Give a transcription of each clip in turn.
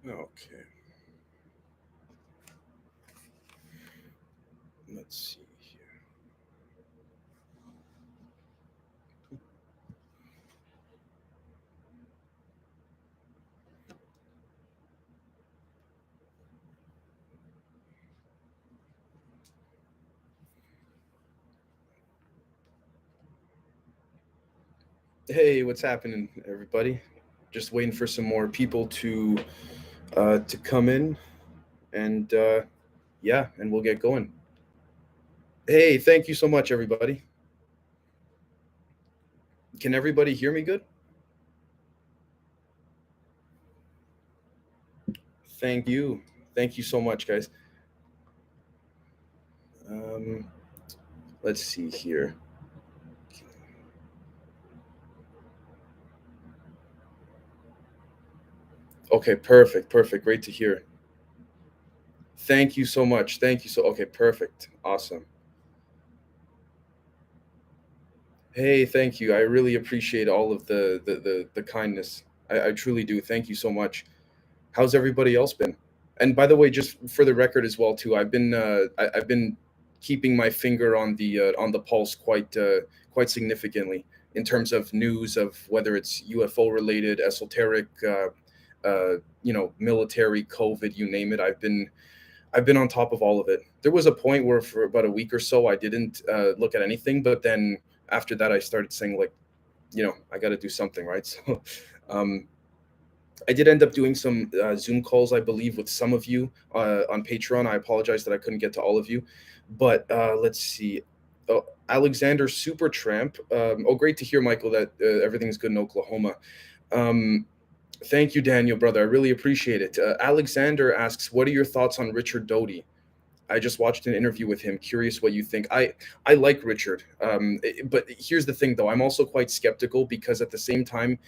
Okay. Let's see here. Hey, what's happening, everybody? Just waiting for some more people to come in, and yeah, and we'll get going. Hey, thank you so much, everybody. Can everybody hear me good? Thank you. Thank you so much, guys. Um, let's see here. Okay, perfect, perfect. Great to hear. Thank you so much. Thank you so. Okay, perfect. Awesome. Hey, thank you. I really appreciate all of the kindness. I truly do. Thank you so much. How's everybody else been? And by the way, just for the record as well too, I've been keeping my finger on the pulse quite significantly in terms of news of whether it's UFO related, esoteric, military, COVID, you name it. I've been on top of all of it. There was a point where for about a week or so I didn't look at anything, but then after that I started saying like, I got to do something, right? So um, I did end up doing some Zoom calls, I believe, with some of you on Patreon. I apologize that I couldn't get to all of you, but let's see. Oh, Alexander Supertramp. Oh, great to hear, Michael, that everything's good in Oklahoma. Um, Thank you, Daniel, brother. I really appreciate it. Alexander asks, "What are your thoughts on Richard Doty?" I just watched an interview with him. Curious what you think. I like Richard, but here's the thing, though. I'm also quite skeptical because at the same time,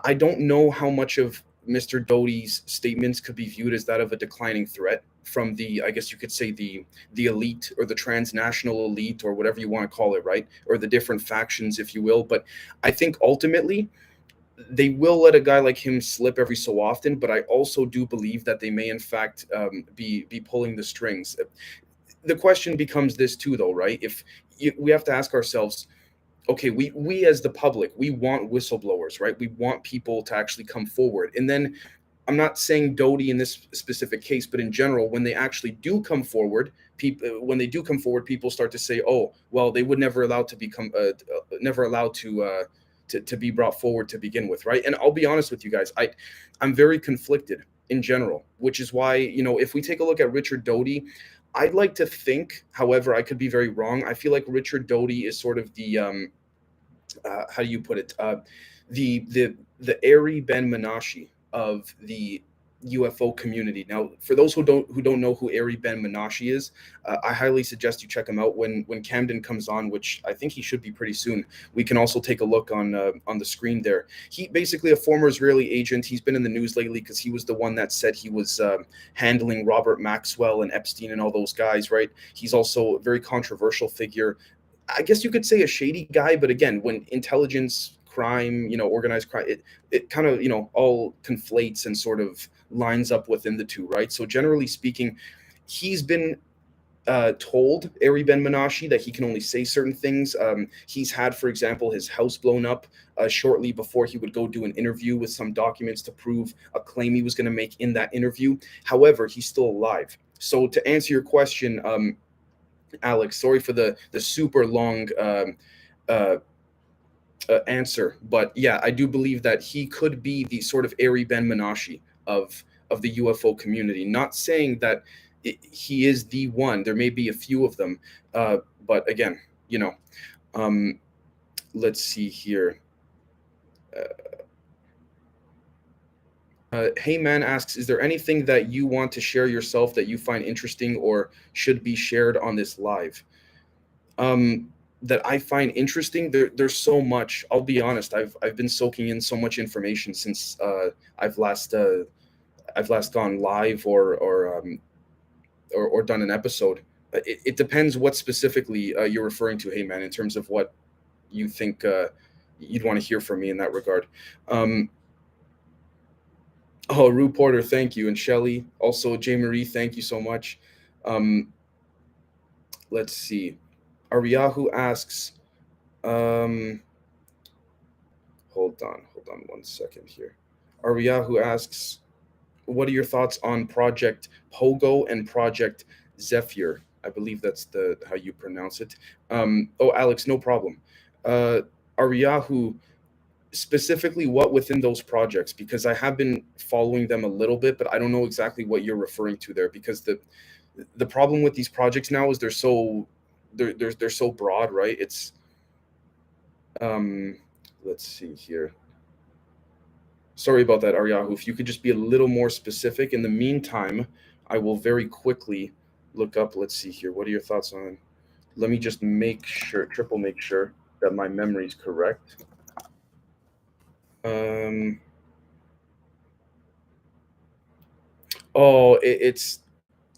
I don't know how much of Mr. Doty's statements could be viewed as that of a declining threat from the, I guess you could say the elite or the transnational elite or whatever you want to call it, right? Or the different factions, if you will. But I think ultimately they will let a guy like him slip every so often. But I also do believe that they may, in fact, be pulling the strings. The question becomes this too, though, right? If we have to ask ourselves, okay, we as the public, we want whistleblowers, right? We want people to actually come forward. And then I'm not saying Doty in this specific case, but in general, when they actually do come forward, people start to say, oh, well, they would never allowed to become never allowed to be brought forward to begin with, right? And I'll be honest with you guys, I'm very conflicted in general, which is why, if we take a look at Richard Doty, I'd like to think, however, I could be very wrong. I feel like Richard Doty is sort of the how do you put it? The Ari Ben Menashe of the UFO community. Now, for those who don't know who Ari Ben Menashe is, I highly suggest you check him out when Camden comes on, which I think he should be pretty soon. We can also take a look on the screen there. He basically a former Israeli agent. He's been in the news lately because he was the one that said he was handling Robert Maxwell and Epstein and all those guys. Right? He's also a very controversial figure. I guess you could say a shady guy, but again, when intelligence, crime, organized crime, it kind of, all conflates and sort of lines up within the two, right? So generally speaking, he's been told Ari Ben Menashe that he can only say certain things. He's had, for example, his house blown up shortly before he would go do an interview with some documents to prove a claim he was going to make in that interview. However, he's still alive. So to answer your question, Alex, sorry for the super long uh, answer, but yeah, I do believe that he could be the sort of Ari Ben Menashe of the UFO community. Not saying that he is the one. There may be a few of them, but again, you know, um, let's see here. Hey man asks, is there anything that you want to share yourself that you find interesting or should be shared on this live? That I find interesting. There's so much. I'll be honest. I've been soaking in so much information since I've last uh, I've last gone live or done an episode. It depends what specifically you're referring to. Hey man, in terms of what you think you'd want to hear from me in that regard. Um, Oh, Rue Porter, thank you. And Shelly, also J. Marie, thank you so much. Um, let's see. Ariyahu asks, um, hold on 1 second here. Ariyahu asks, what are your thoughts on Project Pogo and Project Zephyr? I believe that's the how you pronounce it. Oh, Alex, no problem. Uh, Ariyahu, specifically what within those projects? Because I have been following them a little bit, but I don't know exactly what you're referring to there. Because the problem with these projects now is they're so broad, right? It's um, let's see here. Sorry about that, Aryahu. If you could just be a little more specific. In the meantime, I will very quickly look up. Let's see here. What are your thoughts on? Let me just make sure, triple make sure that my memory is correct. Um, it's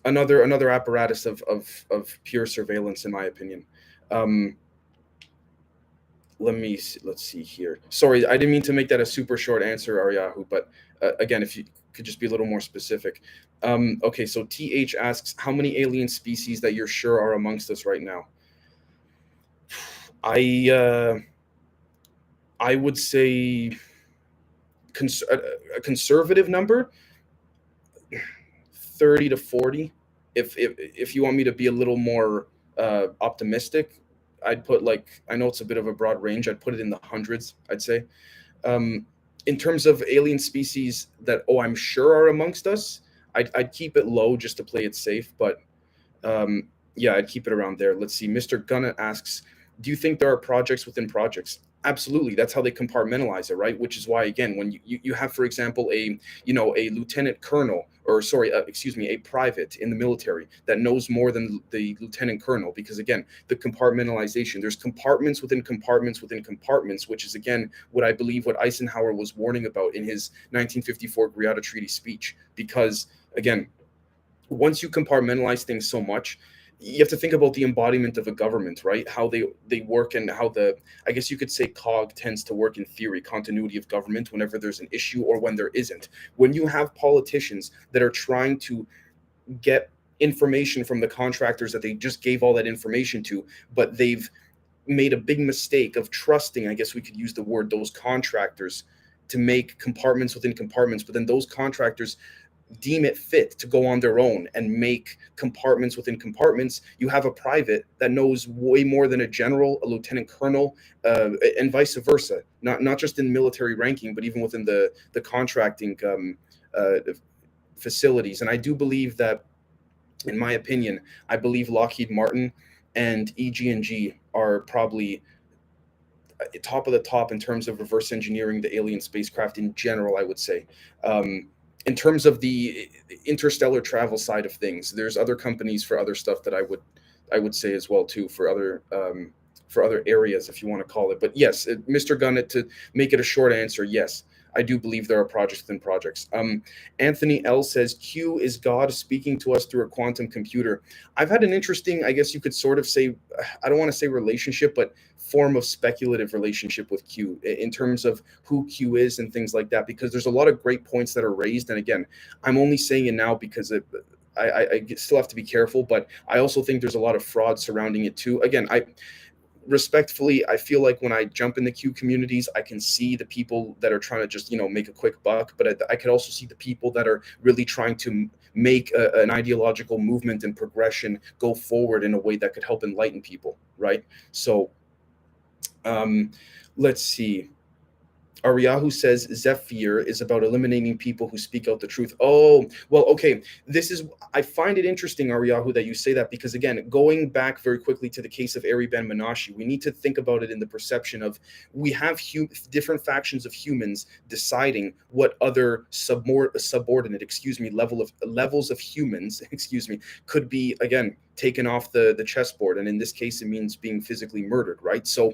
another apparatus of pure surveillance, in my opinion. Um, let's see here. Sorry, I didn't mean to make that a super short answer, Aryahu, but again, if you could just be a little more specific. Okay, so TH asks, how many alien species that you're sure are amongst us right now? I uh, I would say a conservative number, 30 to 40. If you want me to be a little more optimistic, I'd put, like, I know it's a bit of a broad range. I'd put it in the hundreds, I'd say. Um, in terms of alien species that, oh, I'm sure are amongst us, I'd keep it low just to play it safe. But yeah, I'd keep it around there. Let's see. Mr. Gunna asks, do you think there are projects within projects? Absolutely. That's how they compartmentalize it, right? Which is why, again, when you have, for example, a lieutenant colonel, or sorry, excuse me, a private in the military that knows more than the lieutenant colonel, because again, the compartmentalization, there's compartments within compartments within compartments, which is again what I believe what Eisenhower was warning about in his 1954 Greada Treaty speech. Because again, once you compartmentalize things so much, you have to think about the embodiment of a government, right? How they work, and how the, I guess you could say, cog tends to work in theory, continuity of government, whenever there's an issue or when there isn't. When you have politicians that are trying to get information from the contractors that they just gave all that information to, but they've made a big mistake of trusting, I guess we could use the word, those contractors to make compartments within compartments, but then those contractors deem it fit to go on their own and make compartments within compartments. You have a private that knows way more than a general, a lieutenant colonel, and vice versa. Not just in military ranking, but even within the contracting facilities. And I do believe that, in my opinion, I believe Lockheed Martin and EG&G are probably top of the top in terms of reverse engineering the alien spacecraft in general, I would say. In terms of the interstellar travel side of things, there's other companies for other stuff that I would say as well too, for other areas, if you want to call it. But yes, Mr. Gunnett, to make it a short answer, yes, I do believe there are projects within projects. Anthony L says, Q is God speaking to us through a quantum computer. I've had an interesting, I guess you could sort of say, I don't want to say relationship, but form of speculative relationship with Q, in terms of who Q is and things like that, because there's a lot of great points that are raised. And again, I'm only saying it now because I still have to be careful, but I also think there's a lot of fraud surrounding it too. Again, I respectfully, I feel like when I jump in the Q communities, I can see the people that are trying to just, make a quick buck, but I could also see the people that are really trying to make an ideological movement and progression go forward in a way that could help enlighten people, right? So um, let's see. Ariyahu says Zephyr is about eliminating people who speak out the truth. Oh, well, okay. I find it interesting, Ariyahu, that you say that, because again, going back very quickly to the case of Eri Ben Menashe, we need to think about it in the perception of, we have different factions of humans deciding what other subordinate, levels of humans, could be, again, taken off the chessboard. And in this case, it means being physically murdered, right? So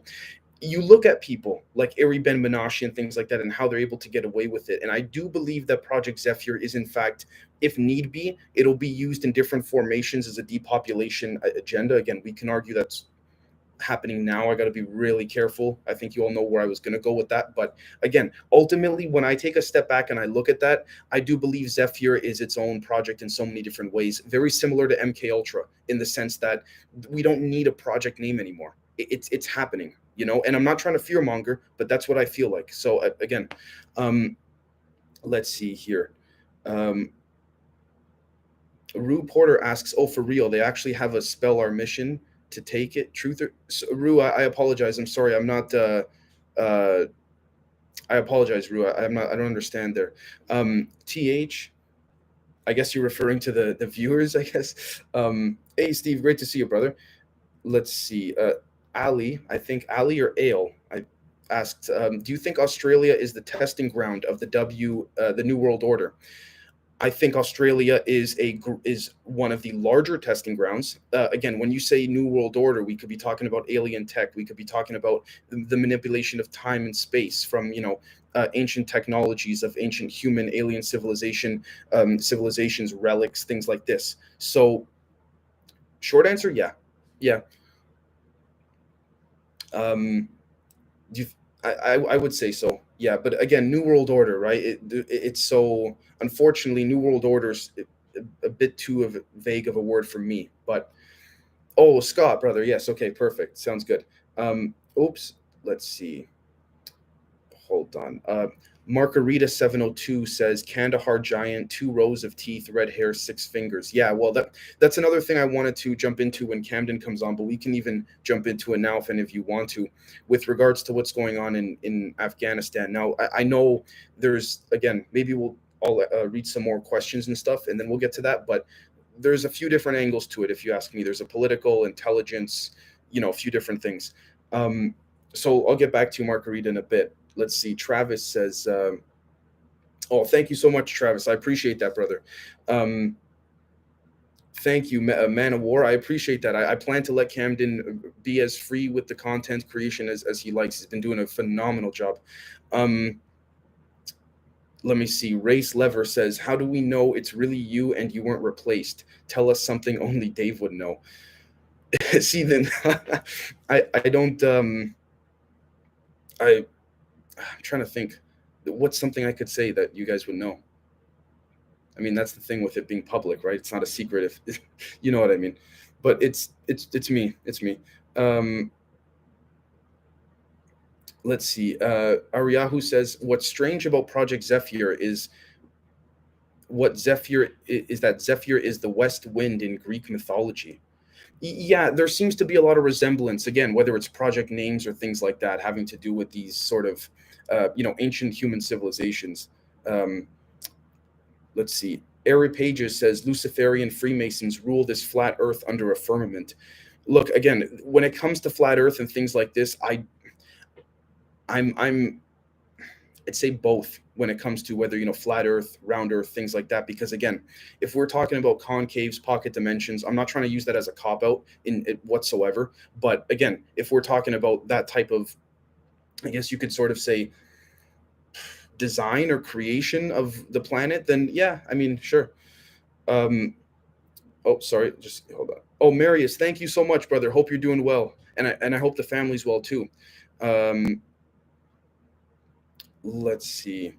you look at people like Eri Ben Menashe and things like that, and how they're able to get away with it. And I do believe that Project Zephyr is, in fact, if need be, it'll be used in different formations as a depopulation agenda. Again, we can argue that's happening now. I got to be really careful. I think you all know where I was going to go with that. But again, ultimately, when I take a step back and I look at that, I do believe Zephyr is its own project in so many different ways, very similar to MK Ultra in the sense that we don't need a project name anymore. It's happening, you know. And I'm not trying to fearmonger, but that's what I feel like. So again, let's see here. Rue Porter asks, "Oh, for real? They actually have a spell our mission to take it? Truth or so, Rue? I apologize. I'm sorry. I'm not. I apologize, Rue. I'm not. I don't understand there. Th. I guess you're referring to the viewers. I guess. Hey, Steve. Great to see you, brother. Let's see. Ali. I think Ali or Ale. I asked. Do you think Australia is the testing ground of the New World Order? I think Australia is one of the larger testing grounds. Again, when you say New World Order, we could be talking about alien tech. We could be talking about the manipulation of time and space from ancient technologies of ancient human alien civilizations, relics, things like this. So, short answer, yeah, yeah. Do you, I would say so. Yeah, but again, New World Order, right? It's so unfortunately New World Order's a bit too vague of a word for me. But oh, Scott, brother, yes, okay, perfect, sounds good. Oops, let's see. Hold on. Margarita 702 says Kandahar giant, 2 rows of teeth, red hair, 6 fingers. Yeah, well, that's another thing I wanted to jump into when Camden comes on, but we can even jump into it now if any of you want to, with regards to what's going on in Afghanistan. Now, I know there's, again, maybe I'll read some more questions and stuff, and then we'll get to that, but there's a few different angles to it, if you ask me. There's a political, intelligence, a few different things. So I'll get back to you, Margarita, in a bit. Let's see. Travis says, "Oh, thank you so much, Travis. I appreciate that, brother. Thank you, Man of War. I appreciate that. I plan to let Camden be as free with the content creation as he likes. He's been doing a phenomenal job." Let me see. Race Lever says, "How do we know it's really you and you weren't replaced? Tell us something only Dave would know." See, then I don't. I'm trying to think. What's something I could say that you guys would know? I mean, that's the thing with it being public, right? It's not a secret if you know what I mean. But it's me. It's me. Let's see. Ariyahu says, "What's strange about Project Zephyr is that Zephyr is the west wind in Greek mythology." Yeah, there seems to be a lot of resemblance, again, whether it's project names or things like that, having to do with these sort of ancient human civilizations. Let's see. Ari Pages says Luciferian Freemasons rule this flat Earth under a firmament. Look, again, when it comes to flat Earth and things like this, I'd say both when it comes to whether flat Earth, round Earth, things like that. Because again, if we're talking about concaves, pocket dimensions, I'm not trying to use that as a cop out in it whatsoever. But again, if we're talking about that type of, I guess you could sort of say, design or creation of the planet, then yeah, I mean, sure. Oh, sorry, just hold on. Oh, Marius, thank you so much, brother. Hope you're doing well, and I hope the family's well too. Let's see.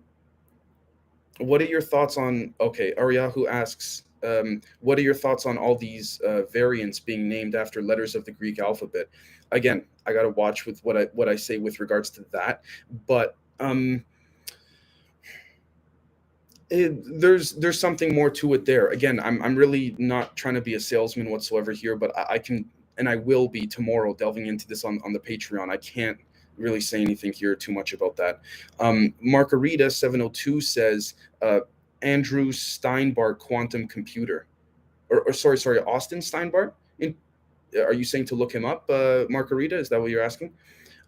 What are your thoughts on? Okay, Ariyahu asks, what are your thoughts on all these variants being named after letters of the Greek alphabet? Again, I got to watch with what I say with regards to that, but there's something more to it there. Again, I'm really not trying to be a salesman whatsoever here, but I can and I will be tomorrow delving into this on the Patreon. I can't really say anything here too much about that. Margarita 702 says Andrew Steinbart quantum computer, or sorry, Austin Steinbart. Are you saying to look him up, Margarita? Is that what you're asking?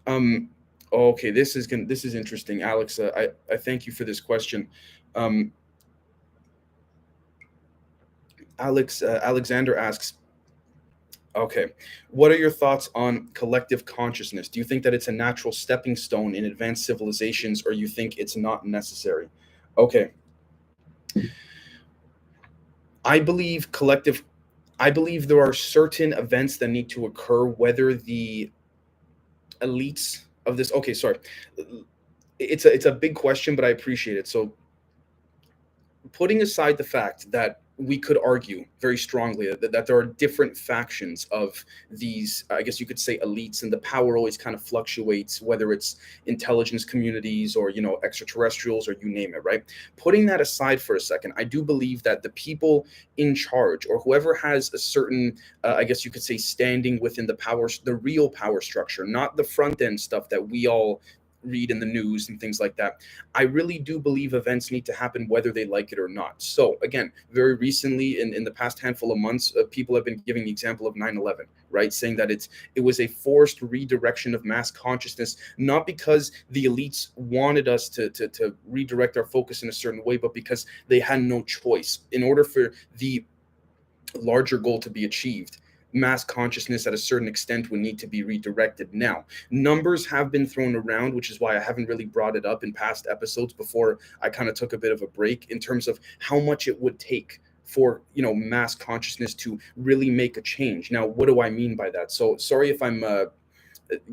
Okay, this is interesting, Alex. I thank you for this question. Alexander asks, okay, what are your thoughts on collective consciousness? Do you think that it's a natural stepping stone in advanced civilizations, or you think it's not necessary? Okay. I believe there are certain events that need to occur, whether the elites of this. Okay, sorry. It's a big question, but I appreciate it. So putting aside the fact that we could argue very strongly that there are different factions of these, I guess you could say, elites, and the power always kind of fluctuates, whether it's intelligence communities or, extraterrestrials, or you name it, right? Putting that aside for a second, I do believe that the people in charge, or whoever has a certain, I guess you could say, standing within the real power structure, not the front end stuff that we all read in the news and things like that. I really do believe events need to happen whether they like it or not. So again, very recently in the past handful of months, people have been giving the example of 9/11, right? Saying that it was a forced redirection of mass consciousness, not because the elites wanted us to redirect our focus in a certain way, but because they had no choice. In order for the larger goal to be achieved, mass consciousness at a certain extent would need to be redirected. Now, numbers have been thrown around, which is why I haven't really brought it up in past episodes before I kind of took a bit of a break, in terms of how much it would take for mass consciousness to really make a change. Now, what do I mean by that? So sorry if I'm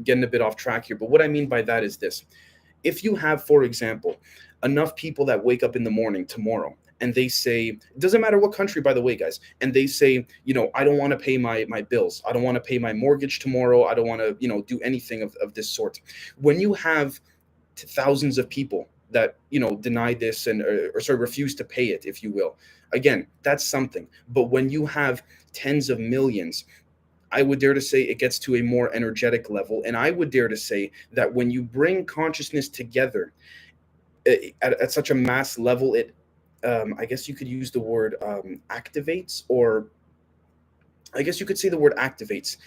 getting a bit off track here, but what I mean by that is this. If you have, for example, enough people that wake up in the morning tomorrow and they say, it doesn't matter what country, by the way, guys, and they say, I don't want to pay my bills. I don't want to pay my mortgage tomorrow. I don't want to, do anything of this sort. When you have thousands of people that, deny this and or sort of refuse to pay it, if you will, again, that's something. But when you have tens of millions, I would dare to say it gets to a more energetic level. And I would dare to say that when you bring consciousness together at such a mass level, it, I guess you could use the word activates, or I guess you could say the word activates.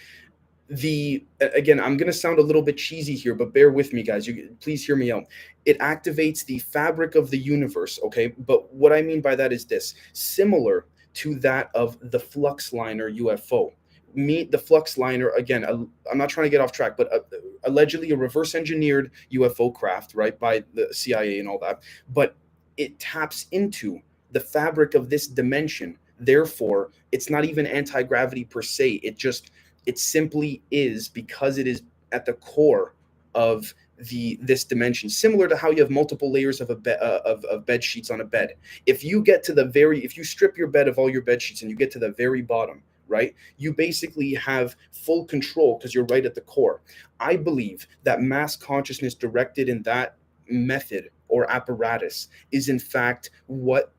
Again, I'm going to sound a little bit cheesy here, but bear with me, guys. Please hear me out. It activates the fabric of the universe, okay? But what I mean by that is this: similar to that of the flux liner UFO. Meet the flux liner, again, I'm not trying to get off track, but allegedly a reverse engineered UFO craft, right, by the CIA and all that. But it taps into the fabric of this dimension. Therefore, it's not even anti-gravity per se. It simply is, because it is at the core of this dimension, similar to how you have multiple layers of bed sheets on a bed. If you strip your bed of all your bed sheets and you get to the very bottom, right, you basically have full control because you're right at the core. I believe that mass consciousness directed in that method or apparatus is in fact what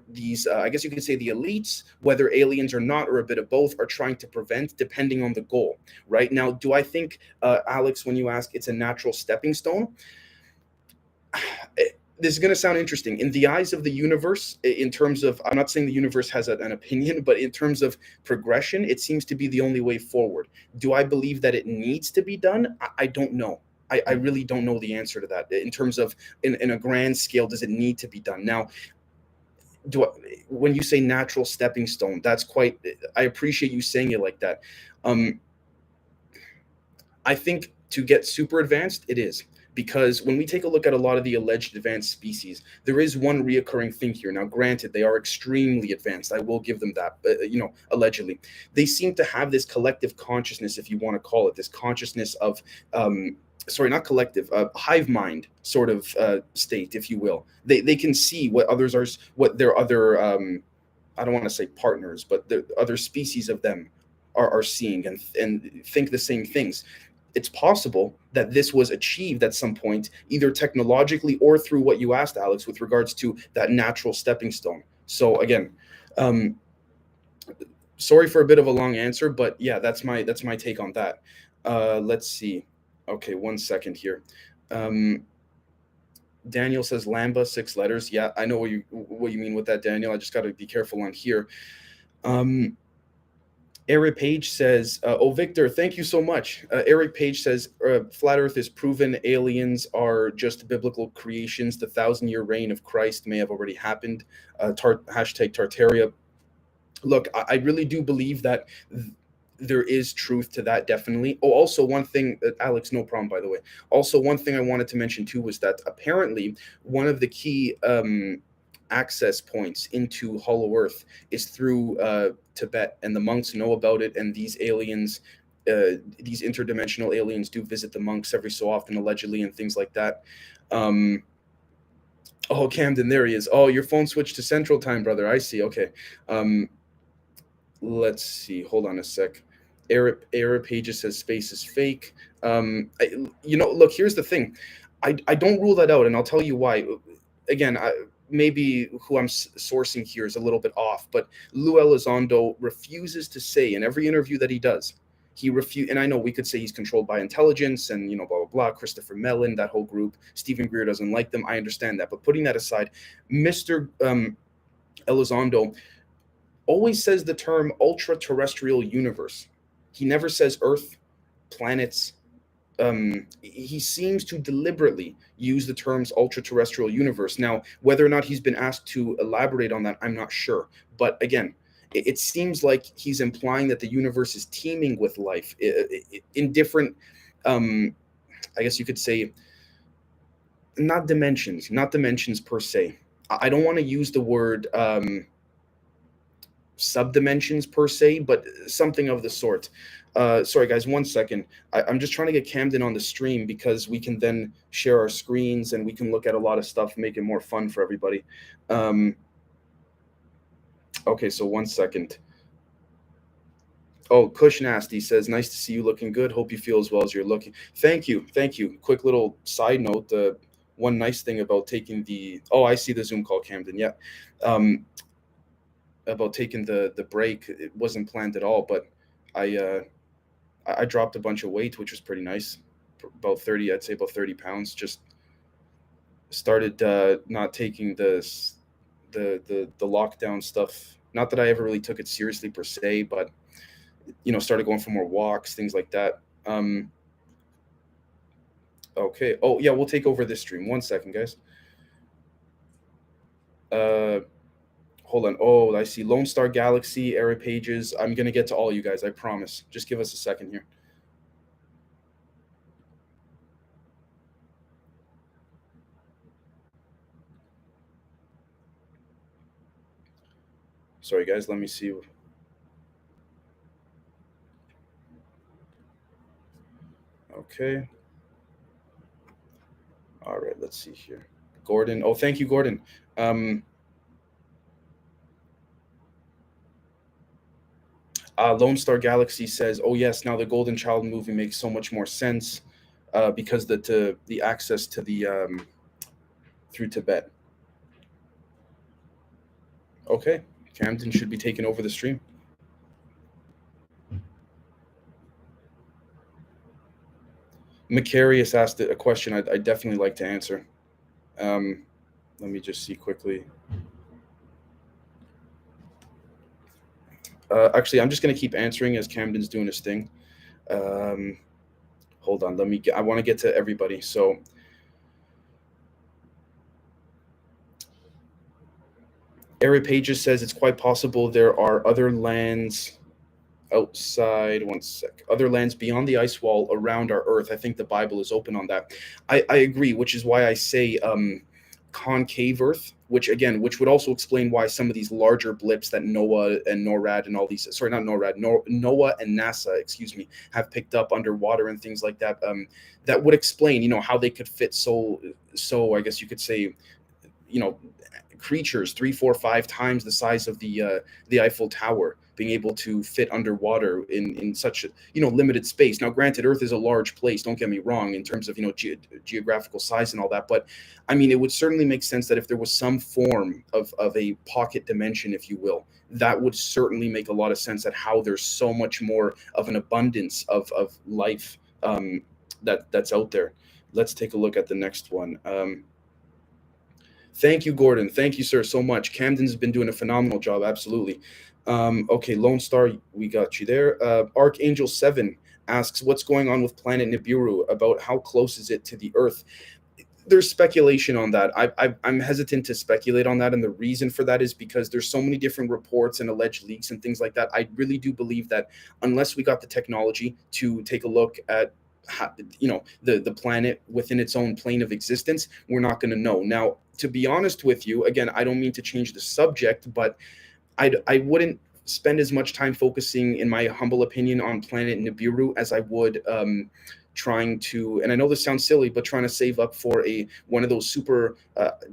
these I guess you could say the elites, whether aliens or not, or a bit of both, are trying to prevent, depending on the goal. Right now, do I think, Alex, when you ask, it's a natural stepping stone? This is going to sound interesting. In the eyes of the universe, in terms of, I'm not saying the universe has an opinion, but in terms of progression, it seems to be the only way forward. Do I believe that it needs to be done? I don't know. I really don't know the answer to that. In terms of, in a grand scale, does it need to be done? Now, when you say natural stepping stone, I appreciate you saying it like that. I think to get super advanced, it is. Because when we take a look at a lot of the alleged advanced species, there is one reoccurring thing here. Now, granted, they are extremely advanced. I will give them that, allegedly. They seem to have this collective consciousness, if you want to call it, this consciousness of, not collective, hive mind sort of state, if you will. They can see what others are, what their other, I don't want to say partners, but the other species of them are seeing and think the same things. It's possible that this was achieved at some point, either technologically or through what you asked, Alex, with regards to that natural stepping stone. So again, sorry for a bit of a long answer, but yeah, that's my take on that. Let's see. Okay, 1 second here. Daniel says Lambda, 6 letters. Yeah, I know what you mean with that, Daniel. I just got to be careful on here. Eric Page says, oh, Victor, thank you so much. Eric Page says, flat earth is proven. Aliens are just biblical creations. The 1,000-year reign of Christ may have already happened. Hashtag Tartaria. Look, I really do believe that there is truth to that, definitely. Oh, also one thing, Alex, no problem, by the way. Also, one thing I wanted to mention too was that apparently one of the key access points into Hollow Earth is through Tibet, and the monks know about it, and these aliens these interdimensional aliens do visit the monks every so often, allegedly, and things like that. Oh, Camden, there he is. Oh, your phone switched to Central Time, brother. I see. Okay. Let's see. Hold on a sec. Error Pages says space is fake. Look, here's the thing. I don't rule that out, and I'll tell you why. Again, maybe who I'm sourcing here is a little bit off, but Lou Elizondo refuses to say in every interview that he does, and I know we could say he's controlled by intelligence and, blah, blah, blah, Christopher Mellon, that whole group. Stephen Greer doesn't like them. I understand that. But putting that aside, Mr. Elizondo always says the term ultra-terrestrial universe. He never says Earth, planets. He seems to deliberately use the terms ultra-terrestrial universe. Now, whether or not he's been asked to elaborate on that, I'm not sure. But again, it seems like he's implying that the universe is teeming with life in different, I guess you could say, not dimensions per se. I don't want to use the word subdimensions per se, but something of the sort. Sorry, guys, 1 second. I'm just trying to get Camden on the stream because we can then share our screens and we can look at a lot of stuff, make it more fun for everybody. Okay, so 1 second. Oh, Kush Nasty says, nice to see you looking good. Hope you feel as well as you're looking. Thank you. Quick little side note. One nice thing about taking I see the Zoom call, Camden. Yeah. About taking the break, it wasn't planned at all, but I dropped a bunch of weight, which was pretty nice. About 30 pounds. Just started not taking the lockdown stuff. Not that I ever really took it seriously per se, but started going for more walks, things like that. Okay. Oh yeah, we'll take over this stream. 1 second, guys. Hold on. Oh, I see Lone Star Galaxy, Error Pages. I'm gonna get to all you guys, I promise. Just give us a second here. Sorry, guys. Let me see. Okay. All right. Let's see here. Gordon. Oh, thank you, Gordon. Lone Star Galaxy says, "Oh yes, now the Golden Child movie makes so much more sense because the access to the through Tibet." Okay, Camden should be taking over the stream. Macarius asked a question I'd definitely like to answer. Let me just see quickly. Actually, I'm just going to keep answering as Camden's doing his thing. Hold on. I want to get to everybody. So Eric Pages says it's quite possible there are other lands outside. 1 sec. Other lands beyond the ice wall around our Earth. I think the Bible is open on that. I agree, which is why I say concave Earth, which would also explain why some of these larger blips that NOAA and NORAD and all these, sorry, not NORAD, NOAA and NASA, have picked up underwater and things like that. That would explain, how they could fit so I guess you could say, creatures 3, 4, 5 times the size of the Eiffel Tower, being able to fit underwater in such a limited space. Now, granted, Earth is a large place. Don't get me wrong in terms of geographical size and all that, but I mean, it would certainly make sense that if there was some form of a pocket dimension, if you will, that would certainly make a lot of sense at how there's so much more of an abundance of life that's out there. Let's take a look at the next one. Thank you, Gordon. Thank you, sir, so much. Camden's been doing a phenomenal job. Absolutely. Okay, Lone Star, we got you there. Archangel 7 asks, what's going on with planet Nibiru? About how close is it to the Earth? There's speculation on that. I'm hesitant to speculate on that, and the reason for that is because there's so many different reports and alleged leaks and things like that. I really do believe that unless we got the technology to take a look at the planet within its own plane of existence, we're not going to know. Now, to be honest with you, again, I don't mean to change the subject, but I wouldn't spend as much time focusing, in my humble opinion, on planet Nibiru as I would trying to, and I know this sounds silly, but trying to save up for one of those super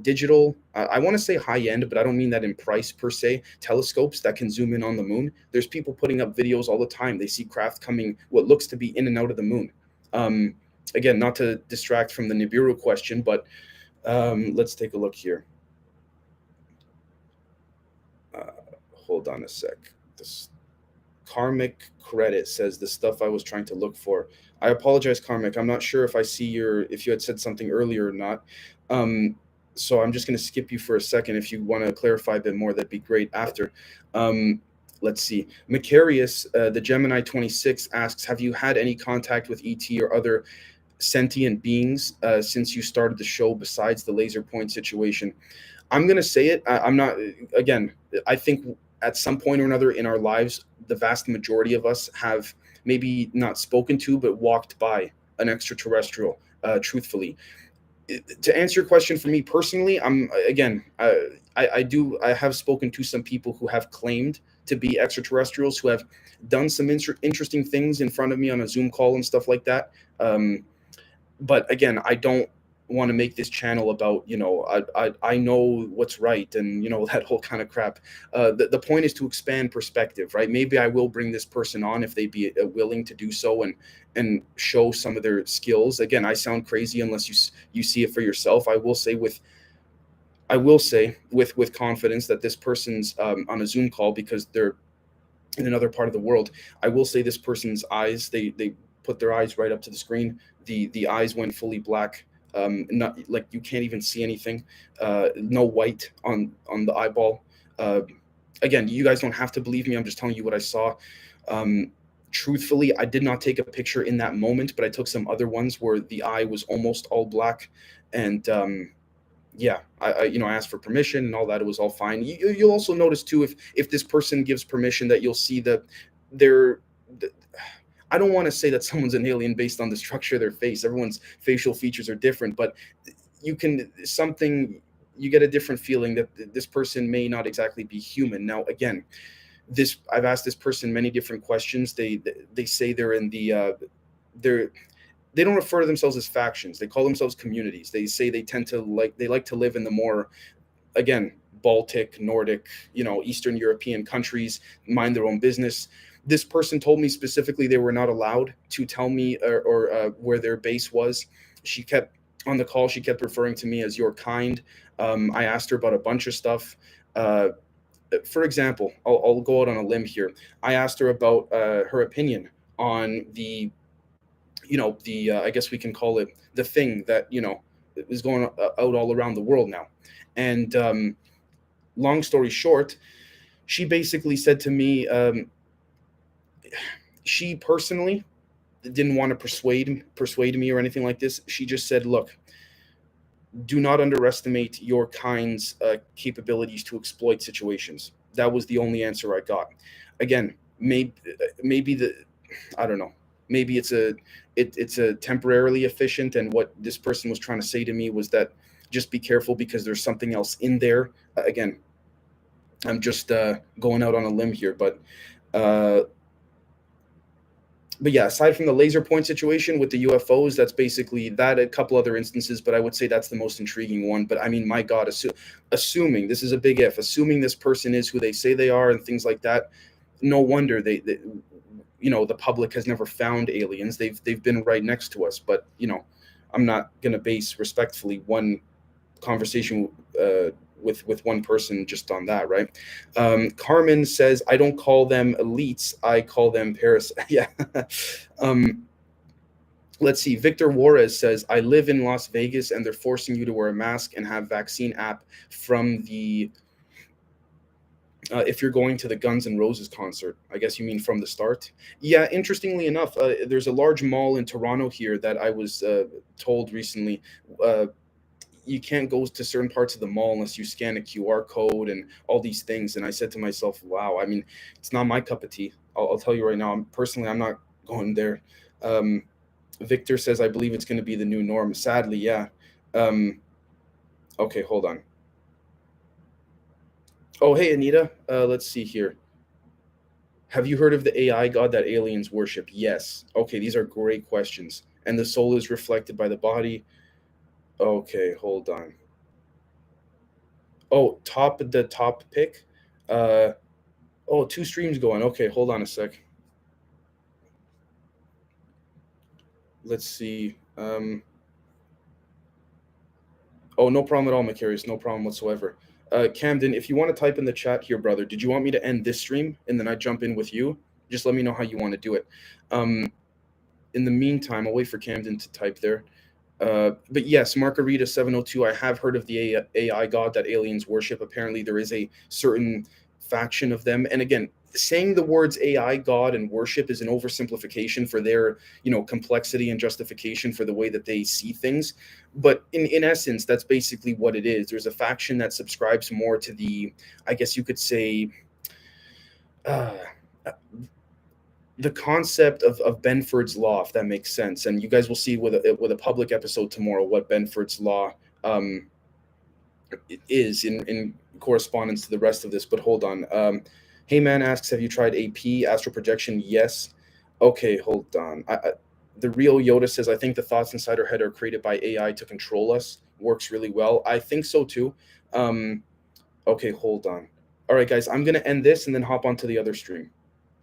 digital, I want to say high end, but I don't mean that in price per se, telescopes that can zoom in on the moon. There's people putting up videos all the time. They see craft coming, what looks to be in and out of the moon. Again, not to distract from the Nibiru question, but let's take a look here. Hold on a sec. This Karmic Credit says the stuff I was trying to look for. I apologize, Karmic. I'm not sure if if you had said something earlier or not. So I'm just going to skip you for a second. If you want to clarify a bit more, that'd be great after. Let's see. Macarius, the Gemini 26, asks, have you had any contact with ET or other sentient beings since you started the show besides the laser point situation? I'm going to say it. I'm not, again, I think at some point or another in our lives, the vast majority of us have maybe not spoken to, but walked by an extraterrestrial, truthfully. To answer your question, for me personally, I have spoken to some people who have claimed to be extraterrestrials, who have done some interesting things in front of me on a Zoom call and stuff like that. But again, I don't want to make this channel about, I know what's right and, that whole kind of crap. The point is to expand perspective, right? Maybe I will bring this person on if they'd be willing to do so and show some of their skills. Again, I sound crazy unless you see it for yourself. I will say with confidence that this person's on a Zoom call because they're in another part of the world. I will say this person's eyes, they put their eyes right up to the screen. The eyes went fully black. Not like you can't even see anything. No white on the eyeball. Again, you guys don't have to believe me. I'm just telling you what I saw. Truthfully, I did not take a picture in that moment, but I took some other ones where the eye was almost all black. And yeah, I asked for permission and all that. It was all fine. You'll also notice too, if this person gives permission, that you'll see that I don't want to say that someone's an alien based on the structure of their face. Everyone's facial features are different, but you get a different feeling that this person may not exactly be human. Now, again, I've asked this person many different questions. They say they're in they don't refer to themselves as factions. They call themselves communities. They say they like to live in the more, again, Baltic, Nordic, Eastern European countries, mind their own business. This person told me specifically they were not allowed to tell me or where their base was. On the call, she kept referring to me as your kind. I asked her about a bunch of stuff. For example, I'll go out on a limb here. I asked her about her opinion on the I guess we can call it the thing that, is going out all around the world now. And long story short, she basically said to me, she personally didn't want to persuade me or anything like this. She just said, look, do not underestimate your kind's capabilities to exploit situations. That was the only answer I got. Again, maybe I don't know. Maybe it's a temporarily efficient, and what this person was trying to say to me was that just be careful because there's something else in there. Again, I'm just going out on a limb here, but yeah, aside from the laser point situation with the UFOs, that's basically that. A couple other instances, but I would say that's the most intriguing one. But I mean, my God, assuming this is a big if, assuming this person is who they say they are and things like that, no wonder they the public has never found aliens. They've been right next to us. But I'm not gonna base respectfully one conversation with one person just on that, right? Carmen says, I don't call them elites, I call them Paris. Yeah. Let's see. Victor Juarez says, I live in Las Vegas and they're forcing you to wear a mask and have vaccine app from the if you're going to the Guns N' Roses concert. I guess you mean from the start. Yeah, interestingly enough, there's a large mall in Toronto here that I was told recently you can't go to certain parts of the mall unless you scan a QR code and all these things. And I said to myself, wow, I mean, it's not my cup of tea. I'll tell you right now, I'm not going there. Victor says, I believe it's going to be the new norm. Sadly, yeah. Okay, hold on. Oh, hey, Anita. Let's see here. Have you heard of the AI god that aliens worship? Yes. Okay, these are great questions. And the soul is reflected by the body. Okay, hold on. Oh, the top pick. Uh, oh, two streams going. Okay, hold on a sec. Let's see. Oh, no problem at all, Macarius. No problem whatsoever. Camden, if you want to type in the chat here, brother, did you want me to end this stream and then I jump in with you? Just let me know how you want to do it. In the meantime, I'll wait for Camden to type there. But yes, Margarita 702, I have heard of the AI god that aliens worship. Apparently, there is a certain faction of them. And again, saying the words AI god and worship is an oversimplification for their, complexity and justification for the way that they see things. But in essence, that's basically what it is. There's a faction that subscribes more to the, I guess you could say, uh, the concept of Benford's law, if that makes sense. And you guys will see with a public episode tomorrow what Benford's law is in correspondence to the rest of this. But hold on. Hey Man asks, have you tried AP astral projection? Yes. Okay, hold on. The real Yoda says, I think the thoughts inside our head are created by AI to control us. Works really well. I think so too. Okay, hold on. All right, guys, I'm gonna end this and then hop onto the other stream.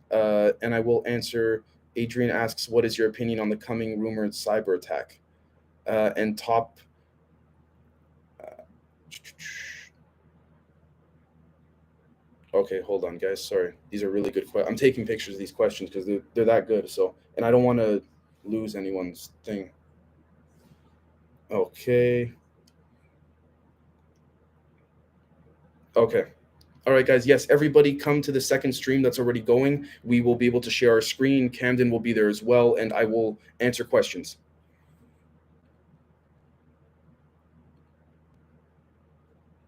And I will answer. Adrian asks, what is your opinion on the coming rumored cyber attack? And top. Okay, hold on, guys. Sorry. These are really good questions. I'm taking pictures of these questions because they're that good. So, and I don't want to lose anyone's thing. Okay. Okay. All right, guys. Yes, everybody come to the second stream that's already going. We will be able to share our screen. Camden will be there as well, and I will answer questions.